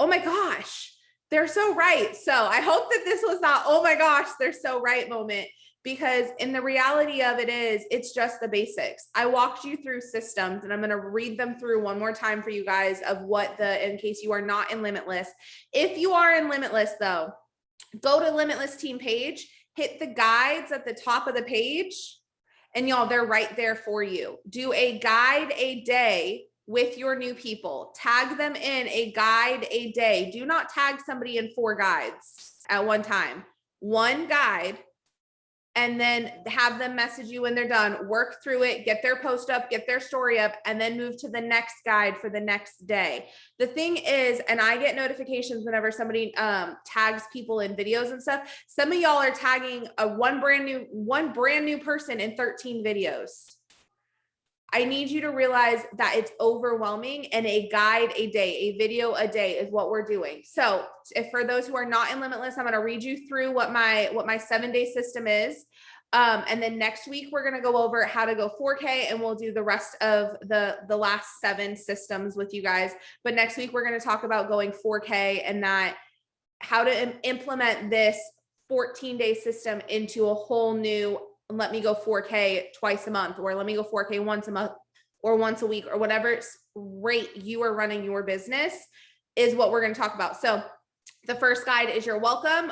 oh my gosh, they're so right. So I hope that this was not, oh my gosh, they're so right moment, because in the reality of it is, it's just the basics. I walked you through systems, and I'm going to read them through one more time for you guys of in case you are not in Limitless. If you are in Limitless though, go to Limitless team page, hit the guides at the top of the page, and y'all, they're right there for you. Do a guide a day with your new people. Tag them in a guide a day. Do not tag somebody in 4 guides at one time. 1 guide, and then have them message you when they're done. Work through it, get their post up, get their story up, and then move to the next guide for the next day. The thing is, and I get notifications whenever somebody tags people in videos and stuff. Some of y'all are tagging one brand new person in 13 videos. I need you to realize that it's overwhelming, and a guide a day, a video a day is what we're doing. So if for those who are not in Limitless, I'm going to read you through what my 7-day system is. And then next week, we're going to go over how to go 4K, and we'll do the rest of the last 7 systems with you guys. But next week, we're going to talk about going 4K and how to implement this 14-day system into a whole new, let me go 4K twice a month, or let me go 4K once a month or once a week, or whatever rate you are running your business is what we're going to talk about. So the first guide is your welcome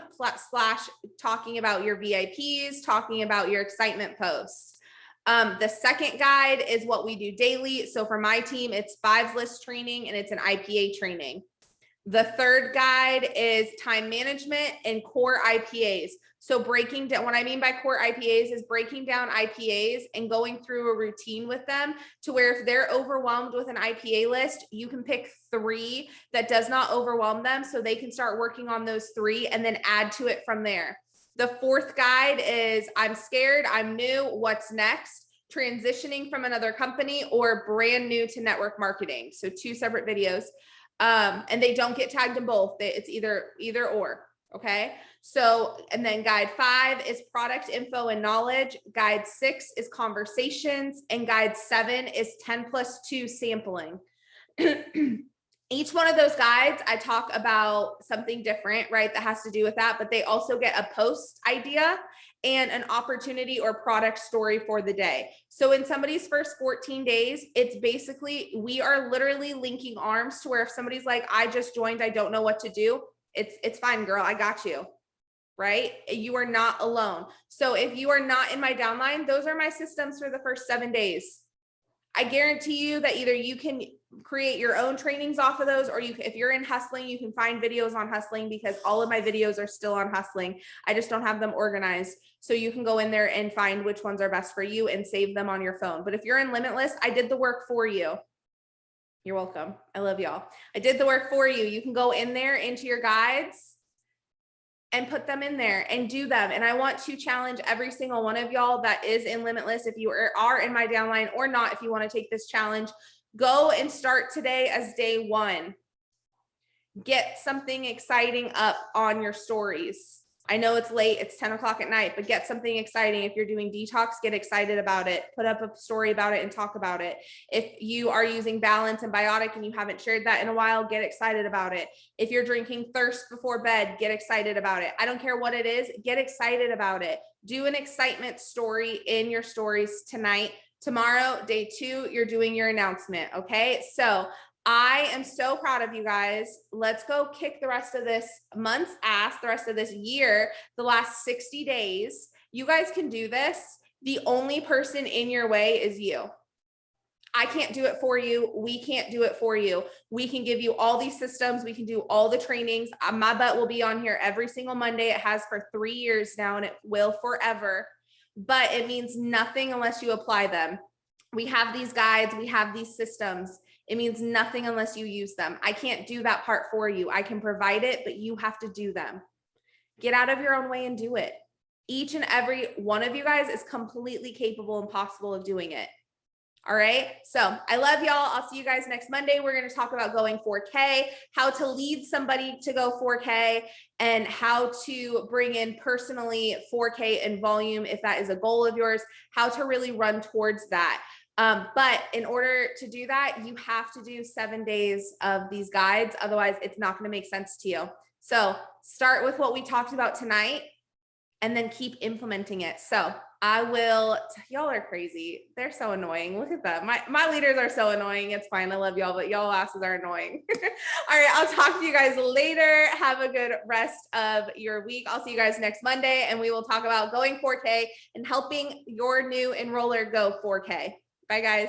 / talking about your VIPs, talking about your excitement posts. The second guide is what we do daily. So for my team, it's 5 list training, and it's an IPA training. The third guide is time management and core IPAs. So breaking down, what I mean by core IPAs is breaking down IPAs and going through a routine with them to where if they're overwhelmed with an IPA list, you can pick 3 that does not overwhelm them, so they can start working on those 3 and then add to it from there. The fourth guide is I'm scared, I'm new, what's next? transitioning from another company, or brand new to network marketing. So 2 separate videos. And they don't get tagged in both. It's either or. Okay. So, and then guide 5 is product info and knowledge. Guide 6 is conversations, and guide 7 is 10+2 sampling. Each one of those guides, I talk about something different, right? That has to do with that, but they also get a post idea and an opportunity or product story for the day. So in somebody's first 14 days, it's basically, we are literally linking arms to where if somebody's like, I just joined, I don't know what to do. It's fine, girl. I got you. Right? You are not alone. So if you are not in my downline, those are my systems for the first 7 days. I guarantee you that either you can create your own trainings off of those, or if you're in hustling, you can find videos on hustling, because all of my videos are still on hustling. I just don't have them organized. So you can go in there and find which ones are best for you and save them on your phone. But if you're in Limitless, I did the work for you. You're welcome. I love y'all. I did the work for you. You can go in there into your guides and put them in there and do them. And I want to challenge every single one of y'all that is in Limitless. If you are in my downline or not, if you want to take this challenge, go and start today as day 1. Get something exciting up on your stories. I know it's late, it's 10 o'clock at night, but get something exciting. If you're doing detox, get excited about it. Put up a story about it and talk about it. If you are using Balance and Biotic and you haven't shared that in a while, get excited about it. If you're drinking Thirst before bed, get excited about it. I don't care what it is, get excited about it. Do an excitement story in your stories tonight. Tomorrow, day 2, you're doing your announcement. Okay. So I am so proud of you guys. Let's go kick the rest of this month's ass, the rest of this year, the last 60 days. You guys can do this. The only person in your way is you. I can't do it for you. We can't do it for you. We can give you all these systems. We can do all the trainings. My butt will be on here every single Monday. It has for 3 years now, and it will forever. But it means nothing unless you apply them. We have these guides. We have these systems. It means nothing unless you use them. I can't do that part for you. I can provide it, but you have to do them. Get out of your own way and do it. Each and every one of you guys is completely capable and possible of doing it. All right. So I love y'all. I'll see you guys next Monday. We're going to talk about going 4K, how to lead somebody to go 4K, and how to bring in personally 4K in volume if that is a goal of yours, how to really run towards that. But in order to do that, you have to do 7 days of these guides. Otherwise, it's not going to make sense to you. So start with what we talked about tonight and then keep implementing it. So I will, y'all are crazy. They're so annoying. Look at them. My leaders are so annoying. It's fine. I love y'all, but y'all asses are annoying. All right. I'll talk to you guys later. Have a good rest of your week. I'll see you guys next Monday, and we will talk about going 4K and helping your new enroller go 4K. Bye, guys.